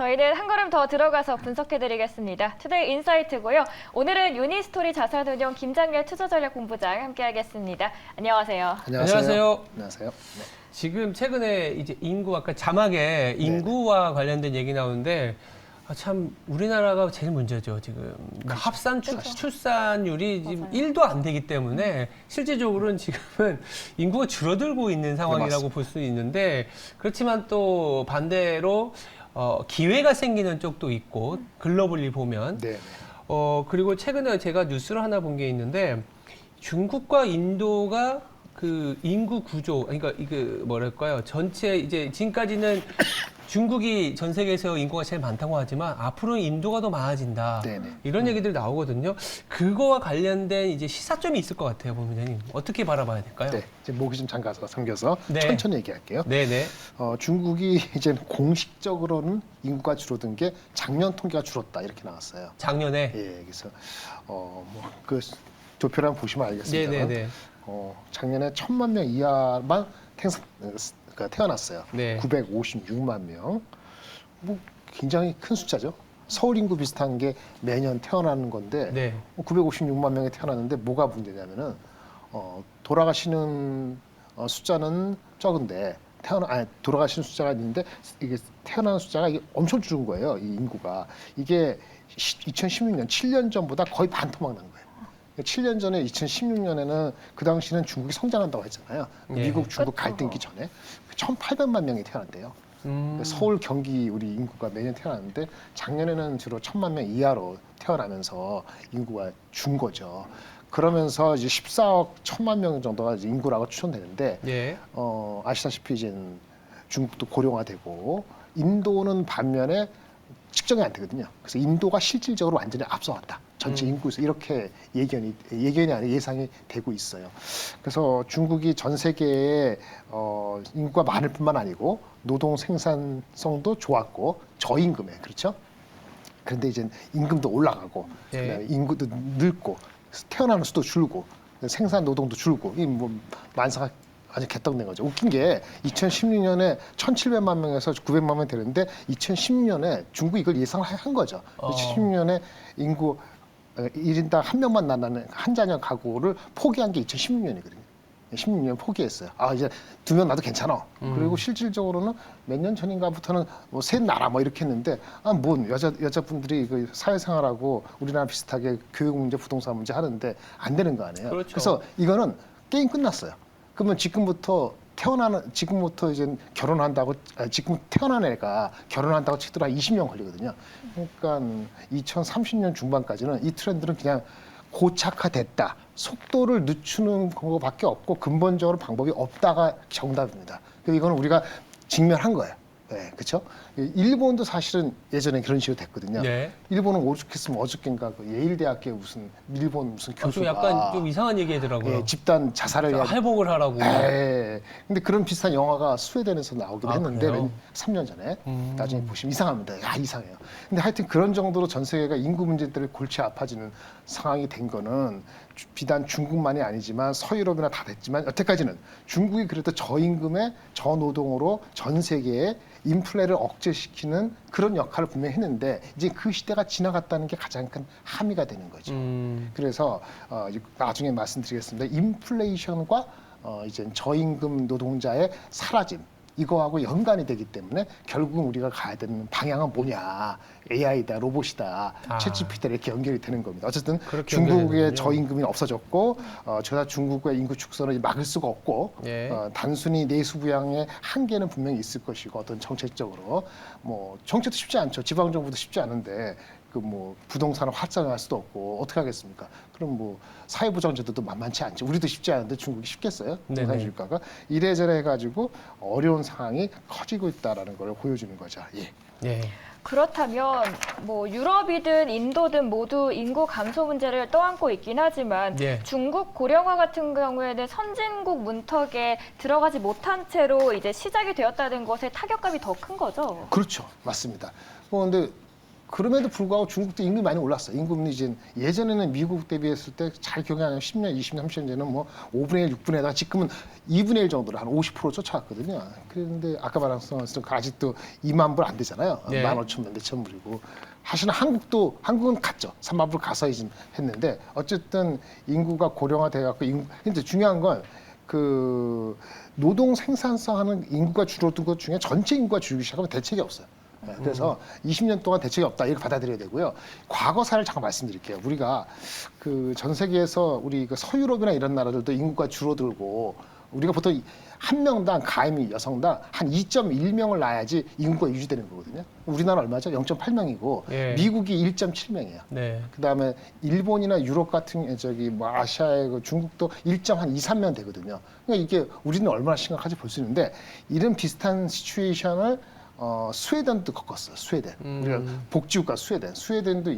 저희는 한 걸음 더 들어가서 분석해드리겠습니다. 투데이 인사이트고요. 오늘은 유니스토리 자산운용 김장렬 투자전략본부장 함께하겠습니다. 안녕하세요. 안녕하세요. 안녕하세요. 네. 지금 최근에 이제 인구 아까 자막에 인구와 관련된 얘기 나오는데 참 우리나라가 제일 문제죠 지금. 그러니까 합산 출산율이 지금 맞아요. 1도 안 되기 때문에 실질적으로는 지금은 인구가 줄어들고 있는 상황이라고 볼 수 있는데 그렇지만 또 반대로 기회가 생기는 쪽도 있고 글로벌리 보면 네. 그리고 최근에 제가 뉴스를 하나 본 게 있는데 중국과 인도가 그 인구 구조, 그러니까 이그 뭐랄까요? 전체 이제 지금까지는 중국이 전 세계에서 인구가 제일 많다고 하지만 앞으로는 인도가 더 많아진다. 네네. 이런 얘기들이 나오거든요. 그거와 관련된 이제 시사점이 있을 것 같아요, 본부장님. 어떻게 바라봐야 될까요? 네. 이제 목이 좀 잠겨서 네. 천천히 얘기할게요. 네네. 중국이 이제 공식적으로는 인구가 줄어든 게 작년 통계가 줄었다 이렇게 나왔어요. 작년에. 예, 그래서 그 도표를 한번 보시면 알겠습니다. 네네네. 작년에 1,000만 명 이하만 태어났어요. 네. 956만 명. 뭐 굉장히 큰 숫자죠. 서울 인구 비슷한 게 매년 태어나는 건데 네. 956만 명이 태어났는데 뭐가 문제냐면은 돌아가시는 숫자는 적은데 돌아가시는 숫자가 있는데 이게 태어나는 숫자가 이게 엄청 줄은 거예요. 이 인구가 이게 2016년 7년 전보다 거의 반토막 난 거예요. 7년 전에 2016년에는 그 당시는 중국이 성장한다고 했잖아요. 예. 미국, 중국 그렇죠. 갈등기 전에 1,800만 명이 태어난대요. 서울, 경기 우리 인구가 매년 태어나는데 작년에는 주로 1,000만 명 이하로 태어나면서 인구가 준 거죠. 그러면서 이제 14억 1,000만 명 정도가 이제 인구라고 추정되는데 예. 아시다시피 이제 중국도 고령화되고 인도는 반면에 측정이 안 되거든요. 그래서 인도가 실질적으로 완전히 앞서갔다. 전체 인구에서 이렇게 예견이 아니라 예상이 되고 있어요. 그래서 중국이 전 세계에 인구가 많을 뿐만 아니고 노동 생산성도 좋았고 저임금에 그렇죠. 그런데 이제 임금도 올라가고 예. 그다음에 인구도 늙고 태어나는 수도 줄고 생산 노동도 줄고 이 뭐 만사가 아주 개떡낸 거죠. 웃긴 게 2016년에 1,700만 명에서 900만 명 되는데 2016년에 중국이 이걸 예상을 한 거죠. 2016년에 인구 1인당 한 명만 낳는 한 자녀 가구를 포기한 게 2016년이거든요. 16년 포기했어요. 이제 2명 나도 괜찮아. 그리고 실질적으로는 몇 년 전인가부터는 뭐 셋 나라 뭐 이렇게 했는데 뭔 여자분들이 그 사회생활하고 우리나라 비슷하게 교육 문제, 부동산 문제 하는데 안 되는 거 아니에요. 그렇죠. 그래서 이거는 게임 끝났어요. 그러면 지금부터 이제 결혼한다고 지금 태어난 애가 결혼한다고 치더라도 20년 걸리거든요. 그러니까 2030년 중반까지는 이 트렌드는 그냥 고착화됐다. 속도를 늦추는 것밖에 없고 근본적으로 방법이 없다가 정답입니다. 이거는 우리가 직면한 거예요. 네, 그렇죠? 일본도 사실은 예전에 그런 식으로 됐거든요. 네. 일본은 오죽했으면 어저께인가 그 예일대학교 일본 무슨 좀 교수가 약간 좀 이상한 얘기 하더라고요. 예, 집단 자살을 해야 할복을 하라고. 예. 근데 그런 비슷한 영화가 스웨덴에서 나오긴 했는데 그래요? 3년 전에 나중에 보시면 이상합니다. 이상해요. 근데 하여튼 그런 정도로 전 세계가 인구 문제 때문에 골치 아파지는 상황이 된 거는 비단 중국만이 아니지만 서유럽이나 다 됐지만 여태까지는 중국이 그래도 저임금의 저노동으로 전 세계에 인플레를 억제시키는 그런 역할을 분명히 했는데 이제 그 시대가 지나갔다는 게 가장 큰 함의가 되는 거죠. 그래서 나중에 말씀드리겠습니다. 인플레이션과 이제 저임금 노동자의 사라짐 이거하고 연관이 되기 때문에 결국은 우리가 가야 되는 방향은 뭐냐 AI다 로봇이다 챗GPT다 이렇게 연결이 되는 겁니다. 어쨌든 중국의 저임금이 없어졌고 저다 중국의 인구 축소를 막을 수가 없고 예. 단순히 내수 부양의 한계는 분명히 있을 것이고 어떤 정책적으로 뭐 정책도 쉽지 않죠. 지방 정부도 쉽지 않은데 그 뭐 부동산을 활성화할 수도 없고 어떻게 하겠습니까? 그럼 뭐 사회보장제도도 만만치 않죠. 우리도 쉽지 않은데 중국이 쉽겠어요? 부동산 주가가 이래저래 해가지고 어려운 상황이 커지고 있다라는 걸 보여주는 거죠. 예. 예. 그렇다면 뭐 유럽이든 인도든 모두 인구 감소 문제를 떠안고 있긴 하지만 예. 중국 고령화 같은 경우에는 선진국 문턱에 들어가지 못한 채로 이제 시작이 되었다는 것에 타격감이 더 큰 거죠. 그렇죠. 맞습니다. 그런데 그럼에도 불구하고 중국도 임금이 많이 올랐어. 임금이 이제 예전에는 미국 대비했을 때 잘 기억이 나면 10년, 20년, 30년 전에는 뭐 5분의 1, 6분의 1에다가 지금은 2분의 1 정도로 한 50% 쫓아왔거든요. 그런데 아까 말한 것처럼 아직도 2만 불 안 되잖아요. 네. 15,000몇 천 불이고. 사실은 한국은 갔죠. 3만 불 가서 이제 했는데 어쨌든 인구가 고령화돼 갖고 근데 중요한 건 그 노동 생산성 하는 인구가 줄어든 것 중에 전체 인구가 줄기 시작하면 대책이 없어요. 네, 그래서 20년 동안 대책이 없다 이렇게 받아들여야 되고요. 과거사를 잠깐 말씀드릴게요. 우리가 그 전 세계에서 우리 그 서유럽이나 이런 나라들도 인구가 줄어들고 우리가 보통 한 명당 가임이 여성당 한 2.1명을 낳아야지 인구가 유지되는 거거든요. 우리나라 얼마죠? 0.8명이고 예. 미국이 1.7명이에요. 네. 그다음에 일본이나 유럽 같은 저기 뭐 아시아의 그 중국도 1.2, 3명 되거든요. 그러니까 이게 우리는 얼마나 심각한지 볼 수 있는데 이런 비슷한 시츄에이션을 스웨덴도 겪었어요. 스웨덴. 우리가 복지국가 스웨덴도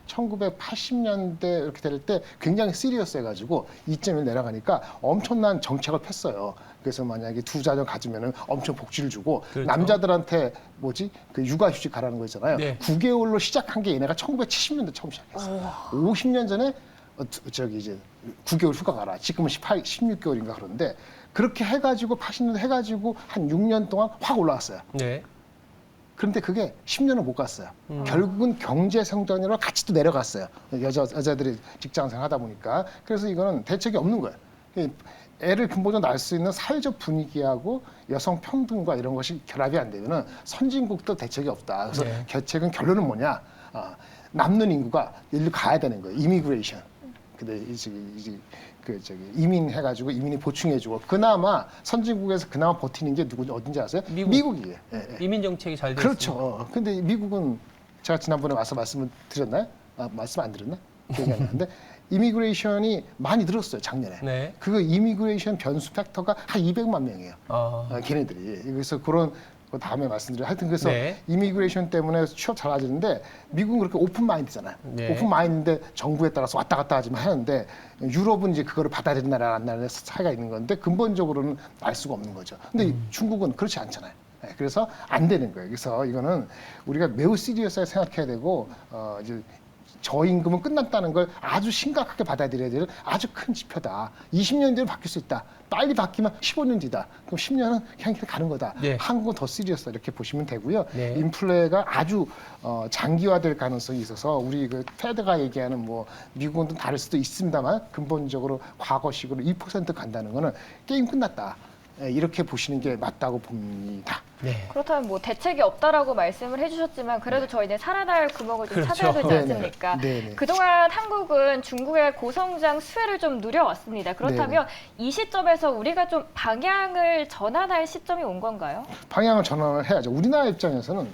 1980년대 이렇게 될 때 굉장히 시리어스해가지고 2.1 내려가니까 엄청난 정책을 폈어요. 그래서 만약에 두 자녀 가지면은 엄청 복지를 주고 그렇죠. 남자들한테 그 육아휴직 가라는 거 있잖아요. 네. 9개월로 시작한 게 얘네가 1970년대 처음 시작했어요. 50년 전에 저기 이제 9개월 휴가 가라. 지금은 16개월인가 그런데 그렇게 해가지고 80년대 해가지고 한 6년 동안 확 올라왔어요. 네. 그런데 그게 10년을 못 갔어요. 결국은 경제 성장률로 같이 또 내려갔어요. 여자들이 직장생활 하다 보니까. 그래서 이거는 대책이 없는 거예요. 애를 근본적으로 낳을 수 있는 사회적 분위기하고 여성 평등과 이런 것이 결합이 안 되면은 선진국도 대책이 없다. 그래서 네. 대책은 결론은 뭐냐? 남는 인구가 일로 가야 되는 거예요. 이미그레이션. 근데 이민해가지고 이민이 보충해주고 그나마 선진국에서 그나마 버티는 게 어딘지 아세요? 미국이에요. 예, 예. 이민 정책이 잘 돼 그렇죠. 있습니다. 근데 미국은 제가 지난번에 와서 말씀을 드렸나요? 말씀 안 드렸나? 기억이 안 나는데 이미그레이션이 많이 늘었어요 작년에. 네. 그 이미그레이션 변수 팩터가 한 200만 명이에요. 아. 걔네들이. 그래서 그런 거 다음에 말씀드려요. 하여튼 그래서 네. 이미그레이션 때문에 취업 잘하지는데 미국은 그렇게 오픈 마인드잖아요. 네. 오픈 마인드인데 정부에 따라서 왔다 갔다 하지만 하는데 유럽은 이제 그거를 받아들이는 나라 안 나라의 차이가 있는 건데 근본적으로는 알 수가 없는 거죠. 근데 중국은 그렇지 않잖아요. 네, 그래서 안 되는 거예요. 그래서 이거는 우리가 매우 시리어스하게 생각해야 되고 이제 저임금은 끝났다는 걸 아주 심각하게 받아들여야 될 아주 큰 지표다. 20년 뒤에 바뀔 수 있다. 빨리 바뀌면 15년 뒤다. 그럼 10년은 그냥 가는 거다. 네. 한국은 더 시리어스다. 이렇게 보시면 되고요. 네. 인플레가 아주 장기화될 가능성이 있어서 우리 그 패드가 얘기하는 뭐 미국은 좀 다를 수도 있습니다만 근본적으로 과거식으로 2% 간다는 거는 게임 끝났다. 이렇게 보시는 게 맞다고 봅니다. 네. 그렇다면 뭐 대책이 없다라고 말씀을 해주셨지만 그래도 저희는 살아날 구멍을 좀 그렇죠. 찾아야 되지 네네. 않습니까? 네네. 그동안 한국은 중국의 고성장 수혜를 좀 누려왔습니다. 그렇다면 이 시점에서 우리가 좀 방향을 전환할 시점이 온 건가요? 방향을 전환을 해야죠. 우리나라 입장에서는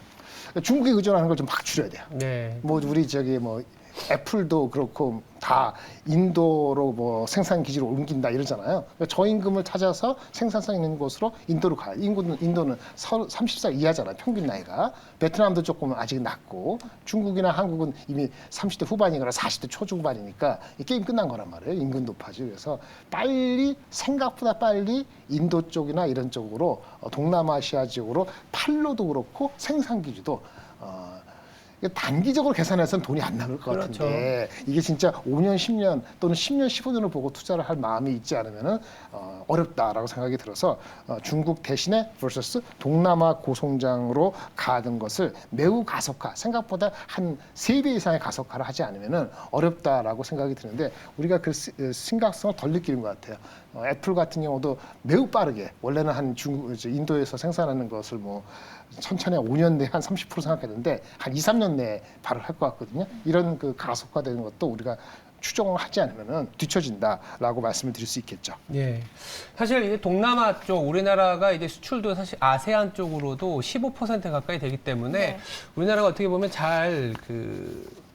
중국에 의존하는 걸 좀 막 줄여야 돼요. 네. 뭐 우리 저기 뭐 애플도 그렇고 다 인도로 뭐 생산 기지를 옮긴다 이러잖아요. 저임금을 찾아서 생산성 있는 곳으로 인도로 가요. 인도는 30살 이하잖아요. 평균 나이가. 베트남도 조금 아직 낮고 중국이나 한국은 이미 30대 후반이거나 40대 초중반이니까 이 게임 끝난 거란 말이에요. 인근 높아지. 그래서 생각보다 빨리 인도 쪽이나 이런 쪽으로 동남아시아 지역으로 팔로도 그렇고 생산 기지도 단기적으로 계산해서는 돈이 안 남을 것 그렇죠. 같은데 이게 진짜 5년, 10년 또는 10년, 15년을 보고 투자를 할 마음이 있지 않으면은 어렵다라고 생각이 들어서 중국 대신에 vs 동남아 고성장으로 가는 것을 매우 가속화, 생각보다 한 3배 이상의 가속화를 하지 않으면은 어렵다라고 생각이 드는데 우리가 그 심각성을 덜 느끼는 것 같아요. 애플 같은 경우도 매우 빠르게 원래는 한 인도에서 생산하는 것을 뭐 천천히 5년 내에 한 30% 생각했는데 한 2, 3년 내에 바로 할 것 같거든요. 이런 그 가속화되는 것도 우리가 추정을 하지 않으면 뒤처진다라고 말씀을 드릴 수 있겠죠. 네. 사실 이제 동남아 쪽 우리나라가 이제 수출도 사실 아세안 쪽으로도 15% 가까이 되기 때문에 네. 우리나라가 어떻게 보면 잘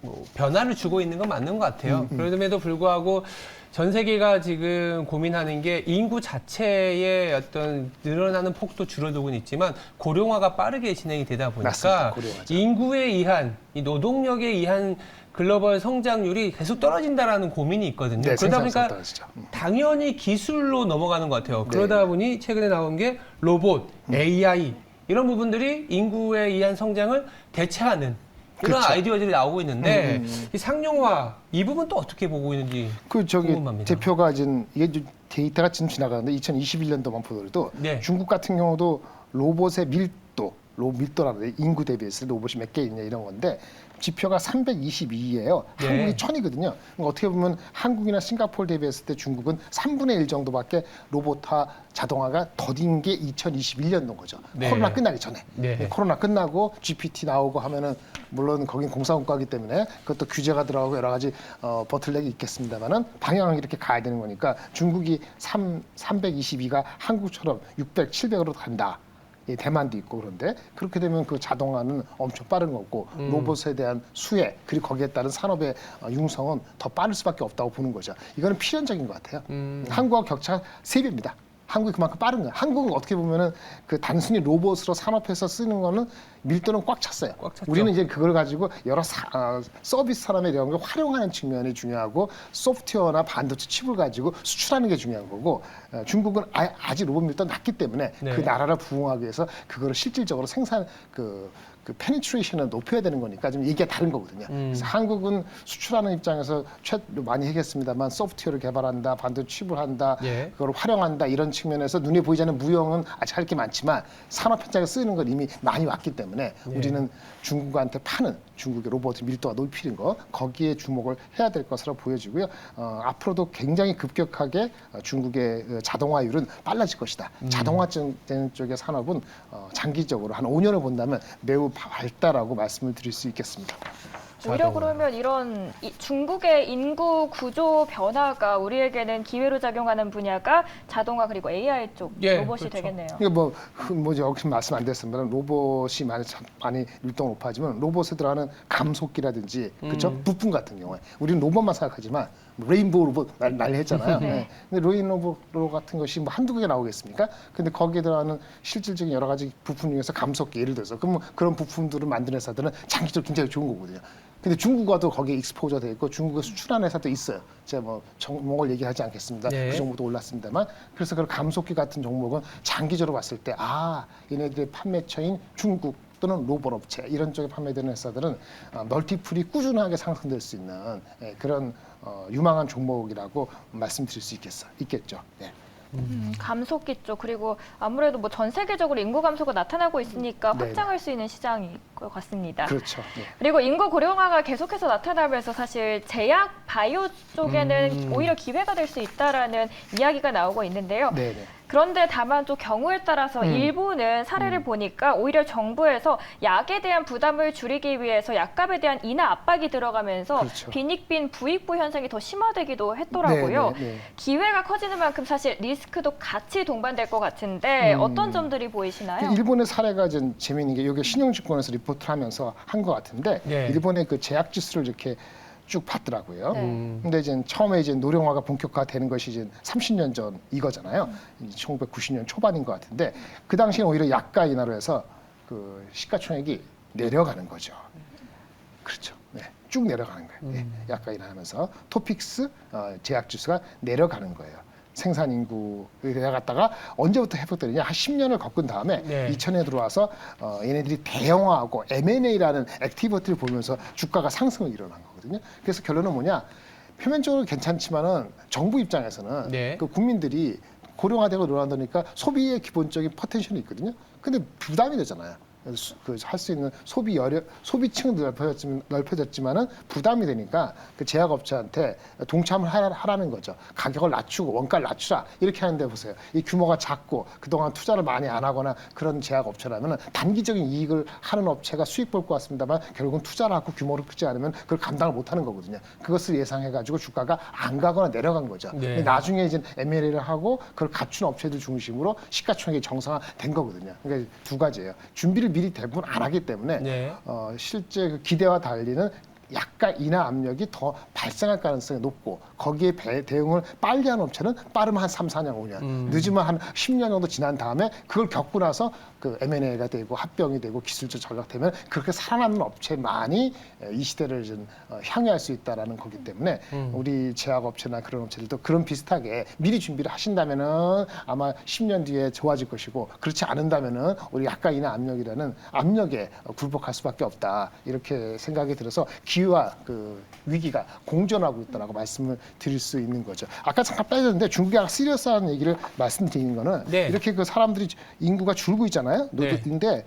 뭐 변화를 주고 있는 건 맞는 것 같아요. 그럼에도 불구하고 전 세계가 지금 고민하는 게 인구 자체의 어떤 늘어나는 폭도 줄어들고는 있지만 고령화가 빠르게 진행이 되다 맞습니다. 보니까 고령화죠. 인구에 의한 이 노동력에 의한 글로벌 성장률이 계속 떨어진다라는 고민이 있거든요. 네, 그러다 생산성 보니까 떨어지죠. 당연히 기술로 넘어가는 것 같아요. 네. 그러다 보니 최근에 나온 게 로봇, AI 이런 부분들이 인구에 의한 성장을 대체하는 이런 그렇죠. 아이디어들이 나오고 있는데 이 상용화 이 부분 또 어떻게 보고 있는지 그 저기 궁금합니다. 대표가 지금 이게 좀 데이터가 지금 지나가는데 2021년도만 보더라도 네. 중국 같은 경우도 로봇의 밀도라는 인구 대비해서 로봇이 몇 개 있냐 이런 건데 지표가 322예요. 네. 한국이 1000이거든요. 그러니까 어떻게 보면 한국이나 싱가포르 대비했을 때 중국은 3분의 1 정도밖에 로봇화 자동화가 더딘 게 2021년도인 거죠. 네. 코로나 끝나기 전에. 네. 코로나 끝나고 GPT 나오고 하면은 물론 거긴 공사국가이기 때문에 그것도 규제가 들어가고 여러 가지 버틀렉이 있겠습니다만은 방향을 이렇게 가야 되는 거니까 중국이 322가 한국처럼 600, 700으로 간다. 이 대만도 있고 그런데 그렇게 되면 그 자동화는 엄청 빠른 거고 로봇에 대한 수혜 그리고 거기에 따른 산업의 융성은 더 빠를 수밖에 없다고 보는 거죠. 이거는 필연적인 것 같아요. 한국과 격차 3배입니다. 한국이 그만큼 빠른 거예요. 한국은 어떻게 보면은 그 단순히 로봇으로 산업해서 쓰는 거는 밀도는 꽉 찼어요. 꽉 찼죠. 우리는 이제 그걸 가지고 여러 서비스 산업에 이런 걸 활용하는 측면이 중요하고 소프트웨어나 반도체 칩을 가지고 수출하는 게 중요한 거고 중국은 아직 로봇 밀도가 낮기 때문에 네. 그 나라를 부흥하기 위해서 그거를 실질적으로 생산 그 페니트레이션을 높여야 되는 거니까 좀 얘기가 다른 거거든요. 그래서 한국은 수출하는 입장에서 많이 하겠습니다만 소프트웨어를 개발한다, 반도체 칩을 한다, 예. 그걸 활용한다 이런 측면에서 눈에 보이지 않는 무형은 아직 할 게 많지만 산업 현장에 쓰이는 건 이미 많이 왔기 때문에 예. 우리는 중국한테 파는 중국의 로봇 밀도가 높이는 거 거기에 주목을 해야 될 것으로 보여지고요. 앞으로도 굉장히 급격하게 중국의 자동화율은 빨라질 것이다. 자동화되는 쪽의 산업은 장기적으로 한 5년을 본다면 매우 밝다라고 말씀을 드릴 수 있겠습니다. 오히려 자동화. 그러면 이런 중국의 인구 구조 변화가 우리에게는 기회로 작용하는 분야가 자동화 그리고 AI 쪽 예, 로봇이 그렇죠. 되겠네요. 이게 뭐지 여기서 말씀 안 됐습니다만 로봇이 많이 밀도가 높아지면 로봇에 들어가는 감속기라든지 그렇죠 부품 같은 경우에 우리는 로봇만 생각하지만 레인보우 로봇 난리 했잖아요. 네. 네. 근데 레인보우 로봇 같은 것이 뭐 한두 개 나오겠습니까? 근데 거기에 들어가는 실질적인 여러 가지 부품 중에서 감속기 예를 들어서 그럼 그런 부품들을 만드는 회사들은 장기적으로 굉장히 좋은 거거든요. 근데 중국과도 거기에 익스포저 돼 있고 중국에 수출하는 회사도 있어요. 제가 뭐 종목을 얘기하지 않겠습니다. 네. 그 종목도 올랐습니다만 그래서 그 감속기 같은 종목은 장기적으로 봤을 때 얘네들의 판매처인 중국 또는 로봇 업체 이런 쪽에 판매되는 회사들은 멀티플이 꾸준하게 상승될 수 있는 그런 유망한 종목이라고 말씀드릴 수 있겠죠. 네. 감속기 쪽 그리고 아무래도 뭐 전 세계적으로 인구 감소가 나타나고 있으니까 네. 확장할 수 있는 시장일 것 같습니다. 그렇죠. 네. 그리고 인구 고령화가 계속해서 나타나면서 사실 제약 바이오 쪽에는 오히려 기회가 될 수 있다라는 이야기가 나오고 있는데요. 네네. 그런데 다만 또 경우에 따라서 일부는 사례를 보니까 오히려 정부에서 약에 대한 부담을 줄이기 위해서 약값에 대한 인하 압박이 들어가면서 그렇죠. 빈익빈 부익부 현상이 더 심화되기도 했더라고요. 네. 기회가 커지는 만큼 사실 리스크도 같이 동반될 것 같은데 어떤 점들이 보이시나요? 일본의 사례가 좀 재미있는 게 이게 신용증권에서 리포트를 하면서 한 것 같은데 네. 일본의 그 제약 지수를 이렇게 쭉 봤더라고요. 네. 근데 이제 처음에 이제 노령화가 본격화되는 것이 이제 30년 전 이거잖아요. 1990년 초반인 것 같은데 그 당시에 오히려 약가 인하로 해서 그 시가총액이 내려가는 거죠. 그렇죠. 네. 쭉 내려가는 거예요. 네. 약가 인하하면서 토픽스 제약 지수가 내려가는 거예요. 생산 인구를 내려갔다가 언제부터 회복되느냐 한 10년을 겪은 다음에 네. 2000에 들어와서 얘네들이 대형화하고 M&A라는 액티비티를 보면서 주가가 상승을 일어난 거거든요. 그래서 결론은 뭐냐? 표면적으로 괜찮지만은 정부 입장에서는 네. 그 국민들이 고령화되고 늘어난다니까 소비의 기본적인 포텐셜이 있거든요. 근데 부담이 되잖아요. 할 수 있는 소비층은 넓혀졌지만은 부담이 되니까 그 제약업체한테 동참을 하라는 거죠. 가격을 낮추고 원가를 낮추라 이렇게 하는데 보세요. 이 규모가 작고 그동안 투자를 많이 안 하거나 그런 제약업체라면은 단기적인 이익을 하는 업체가 수익 볼 것 같습니다만 결국은 투자를 하고 규모를 크지 않으면 그걸 감당을 못 하는 거거든요. 그것을 예상해가지고 주가가 안 가거나 내려간 거죠. 네. 근데 나중에 이제 M&A를 하고 그걸 갖춘 업체들 중심으로 시가총액이 정상화된 거거든요. 그러니까 두 가지예요. 준비를 미리 대부분 안 하기 때문에 네. 실제 그 기대와 달리는 약간 인하 압력이 더 발생할 가능성이 높고 거기에 대응을 빨리 하는 업체는 빠르면 한 3, 4년, 5년, 늦으면 한 10년 정도 지난 다음에 그걸 겪고 나서 그 M&A가 되고 합병이 되고 기술적 전략되면 그렇게 살아남는 업체만이 이 시대를 좀 향유할 수 있다라는 거기 때문에 우리 제약업체나 그런 업체들도 그런 비슷하게 미리 준비를 하신다면은 아마 10년 뒤에 좋아질 것이고 그렇지 않은다면은 우리 약간 인하 압력이라는 압력에 굴복할 수밖에 없다 이렇게 생각이 들어서 기회와 그 위기가 공존하고 있다라고 말씀을 드릴 수 있는 거죠. 아까 잠깐 빠졌는데 중국이 아까 시리어스한 얘기를 말씀드리는 거는 네. 이렇게 그 사람들이 인구가 줄고 있잖아요. 네. 노동인데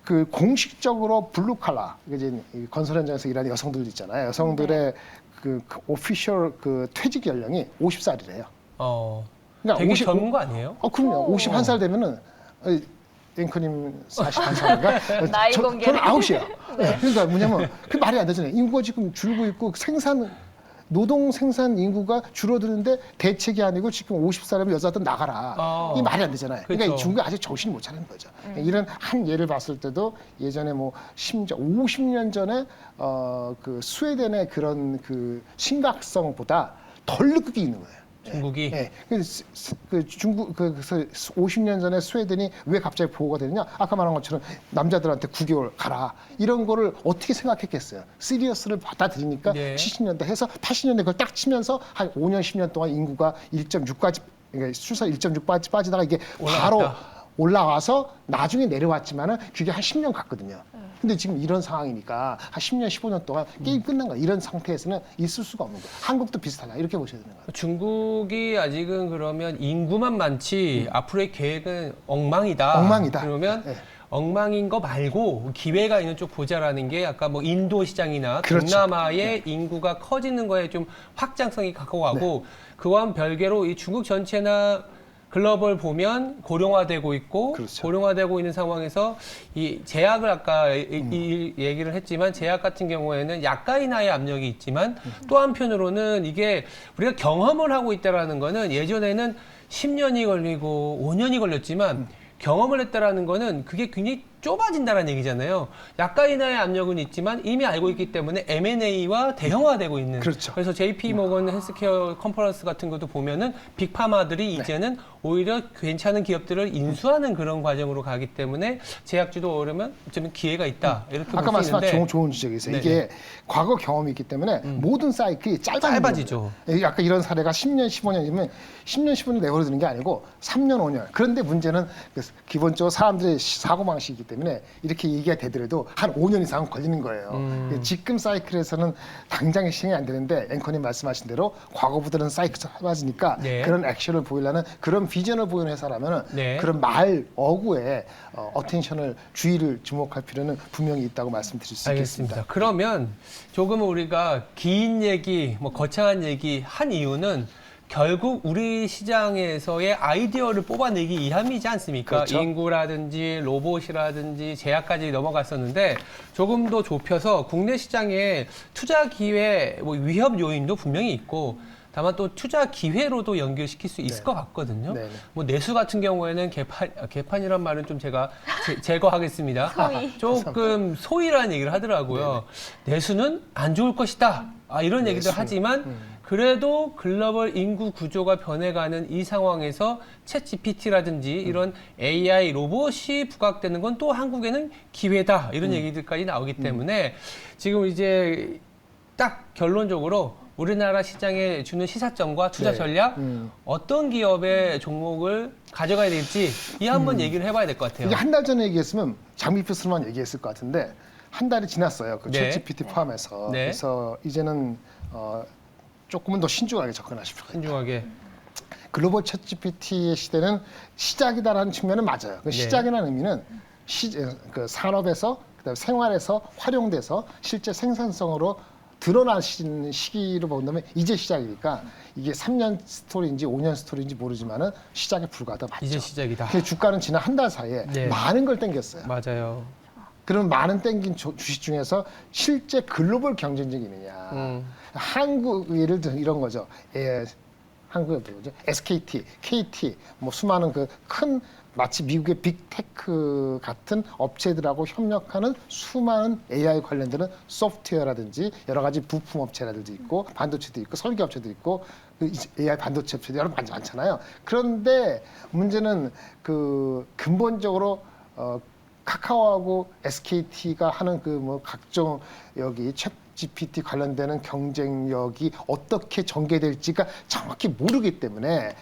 그 공식적으로 블루 칼라 이제 이 건설 현장에서 일하는 여성들 있잖아요. 여성들의 그 오피셜 그 퇴직 연령이 50살이래요. 그러니까 되게 젊은 거 아니에요? 그럼요. 51살 되면은 앵커님 41살인가? 나이 공개를. 저는 9이에요. 그러니까 뭐냐면 그 말이 안 되잖아요. 인구가 지금 줄고 있고 노동 생산 인구가 줄어드는데 대책이 아니고 지금 50살이면 여자들 나가라. 이 말이 안 되잖아요. 그러니까 그렇죠. 중국이 아직 정신을 못 차리는 거죠. 이런 한 예를 봤을 때도 예전에 뭐 심지어 50년 전에 그 스웨덴의 그런 그 심각성보다 덜 느끼고 있는 거예요. 중국이. 예. 그 중국 그래서 50년 전에 스웨덴이 왜 갑자기 보호가 되느냐? 아까 말한 것처럼 남자들한테 9개월 가라. 이런 거를 어떻게 생각했겠어요? 시리어스를 받아들이니까 네. 70년대 해서 80년대 그걸 딱 치면서 한 5년 10년 동안 인구가 1.6까지 그러니까 출산 1.6까지 빠지다가 이게 바로 올라갔다. 올라와서 나중에 내려왔지만은 그게 한 10년 갔거든요. 근데 지금 이런 상황이니까 한 10년, 15년 동안 게임 끝난 거야. 이런 상태에서는 있을 수가 없는 거예요. 한국도 비슷하다. 이렇게 보셔야 되는 거예요. 중국이 아직은 그러면 인구만 많지 앞으로의 계획은 엉망이다. 엉망이다. 그러면 네. 엉망인 거 말고 기회가 있는 쪽 보자라는 게 아까 뭐 인도 시장이나 그렇죠. 동남아의 인구가 커지는 거에 좀 확장성이 가까워가고 그와는 별개로 이 중국 전체나 글로벌 보면 고령화되고 있고 그렇죠. 고령화되고 있는 상황에서 이 제약을 아까 이 얘기를 했지만 제약 같은 경우에는 약간 인하의 압력이 있지만 또 한편으로는 이게 우리가 경험을 하고 있다라는 거는 예전에는 10년이 걸리고 5년이 걸렸지만 경험을 했다라는 거는 그게 굉장히 좁아진다는 얘기잖아요. 약간 인하의 압력은 있지만 이미 알고 있기 때문에 M&A와 대형화되고 있는. 그렇죠. 그래서 JP 모건 헬스케어 컨퍼런스 같은 것도 보면은 빅파마들이 이제는 오히려 괜찮은 기업들을 인수하는 그런 과정으로 가기 때문에 제약주도 오르면 좀 기회가 있다. 이렇게 아까 볼 수 있는데 말씀하신 좋은 지적이세요. 네네. 이게 과거 경험이 있기 때문에 모든 사이클이 짧아지죠. 아까 이런 사례가 10년, 15년이면 10년, 15년 내버려두는 게 아니고 3년, 5년. 그런데 문제는 기본적으로 사람들의 사고방식이기 때문에 이렇게 얘기가 되더라도 한 5년 이상은 걸리는 거예요. 지금 사이클에서는 당장에 시행이 안 되는데 앵커님 말씀하신 대로 과거보다는 사이클이 짧아지니까 네. 그런 액션을 보이려는 그런 비전을 보이는 회사라면 네. 그런 말 어구에 어텐션을 주의를 주목할 필요는 분명히 있다고 말씀드릴 수 알겠습니다. 있겠습니다. 그러면 조금 우리가 긴 얘기, 뭐 거창한 얘기 한 이유는 결국 우리 시장에서의 아이디어를 뽑아내기 위함이지 않습니까? 그렇죠. 인구라든지 로봇이라든지 제약까지 넘어갔었는데 조금 더 좁혀서 국내 시장에 투자 기회, 뭐 위협 요인도 분명히 있고 다만 또 투자 기회로도 연결시킬 수 있을 네. 것 같거든요. 네, 네. 뭐 내수 같은 경우에는 개판이란 말은 좀 제가 제거하겠습니다. 소위. 조금 소위라는 얘기를 하더라고요. 내수는 안 좋을 것이다. 이런 얘기들 내수. 하지만 그래도 글로벌 인구 구조가 변해가는 이 상황에서 챗 GPT라든지 이런 AI 로봇이 부각되는 건 또 한국에는 기회다. 이런 얘기들까지 나오기 때문에 지금 이제 딱 결론적으로 우리나라 시장에 주는 시사점과 투자 네. 전략 어떤 기업의 종목을 가져가야 될지 이 한번 얘기를 해봐야 될 것 같아요. 이게 한 달 전에 얘기했으면 장비표스로만 얘기했을 것 같은데 한 달이 지났어요. 그 네. 챗GPT 포함해서. 네. 그래서 이제는 조금은 더 신중하게 접근하실 필요가 있다. 신중하게. 글로벌 챗GPT의 시대는 시작이다라는 측면은 맞아요. 그 네. 시작이라는 의미는 그 산업에서 그다음에 생활에서 활용돼서 실제 생산성으로 드러나시는 시기로 본다면 이제 시작이니까 이게 3년 스토리인지 5년 스토리인지 모르지만은 시작에 불과하다 맞죠. 이제 시작이다. 근데 주가는 지난 한 달 사이에 네. 많은 걸 땡겼어요. 맞아요. 그런 많은 땡긴 주식 중에서 실제 글로벌 경쟁력이 있느냐. 한국 예를 들어 이런 거죠. 한국의 뭐죠? SKT, KT, 뭐 수많은 그 큰 마치 미국의 빅테크 같은 업체들하고 협력하는 수많은 AI 관련되는 소프트웨어라든지 여러 가지 부품 업체라든지 있고 반도체도 있고 설계 업체도 있고 그 AI 반도체 업체도 여러 가지 많잖아요. 그런데 문제는 그 근본적으로 카카오하고 SKT가 하는 그 뭐 각종 여기 챗 GPT 관련되는 경쟁력이 어떻게 전개될지가 정확히 모르기 때문에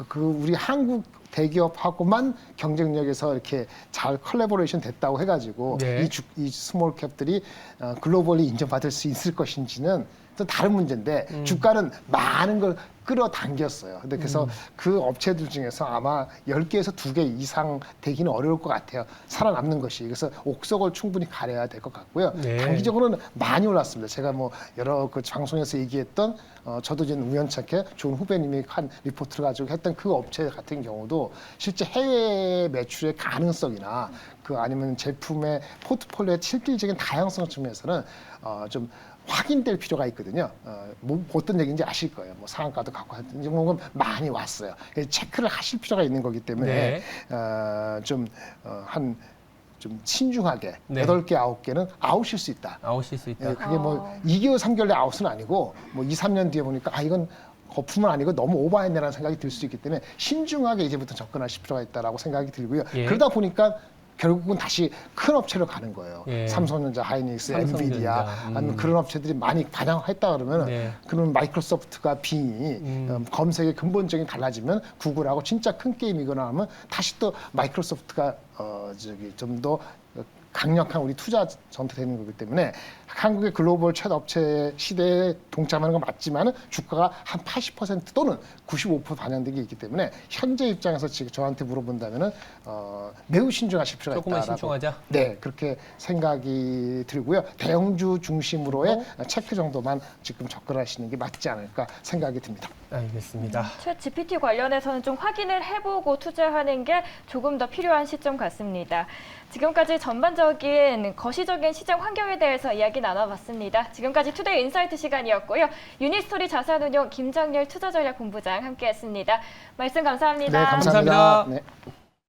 그 우리 한국 대기업하고만 경쟁력에서 이렇게 잘 컬래버레이션 됐다고 해가지고 네. 이 스몰 캡들이 글로벌리 인정받을 수 있을 것인지는 또 다른 문제인데 주가는 많은 걸 끌어당겼어요. 근데 그래서 그 업체들 중에서 아마 10개에서 2개 이상 되기는 어려울 것 같아요. 살아남는 것이. 그래서 옥석을 충분히 가려야 될 것 같고요. 네. 단기적으로는 많이 올랐습니다. 제가 뭐 여러 그 방송에서 얘기했던 저도 이제 우연찮게 좋은 후배님이 한 리포트를 가지고 했던 그 업체 같은 경우도 실제 해외 매출의 가능성이나 그 아니면 제품의 포트폴리오의 실질적인 다양성 측면에서는 좀 확인될 필요가 있거든요. 뭐 어떤 얘기인지 아실 거예요. 뭐 상한가도 갖고 하든지 뭐 많이 왔어요. 체크를 하실 필요가 있는 거기 때문에 네. 좀 신중하게 네. 8개, 9개는 아웃일 수 있다. 아웃일 수 있다. 예, 그게 뭐 2개월, 3개월 내 아웃은 아니고 뭐 2, 3년 뒤에 보니까 이건 거품은 아니고 너무 오버했네라는 생각이 들 수 있기 때문에 신중하게 이제부터 접근하실 필요가 있다라고 생각이 들고요. 예. 그러다 보니까 결국은 다시 큰 업체로 가는 거예요. 예. 삼성전자, 하이닉스, 삼성전자. 엔비디아 아니면 그런 업체들이 많이 반영했다 그러면 네. 그러면 마이크로소프트가 빙이 검색의 근본적인 달라지면 구글하고 진짜 큰 게임이거나 하면 다시 또 마이크로소프트가 좀 더 강력한 우리 투자 전투되는 거기 때문에 한국의 글로벌 최대 업체 시대에 동참하는 건 맞지만 주가가 한 80% 또는 95% 반영된 게 있기 때문에 현재 입장에서 지금 저한테 물어본다면은 매우 신중하실 필요가 조금만 있다라고 신중하자. 네 그렇게 생각이 들고요. 대형주 중심으로의 체크 정도만 지금 접근하시는 게 맞지 않을까 생각이 듭니다. 알겠습니다. 챗 GPT 관련해서는 좀 확인을 해보고 투자하는 게 조금 더 필요한 시점 같습니다. 지금까지 전반적인 거시적인 시장 환경에 대해서 이야기 나눠봤습니다. 지금까지 투데이 인사이트 시간이었고요. 유니스토리 자산운용 김장렬 투자전략본부장 함께했습니다. 말씀 감사합니다. 네, 감사합니다. 감사합니다. 네.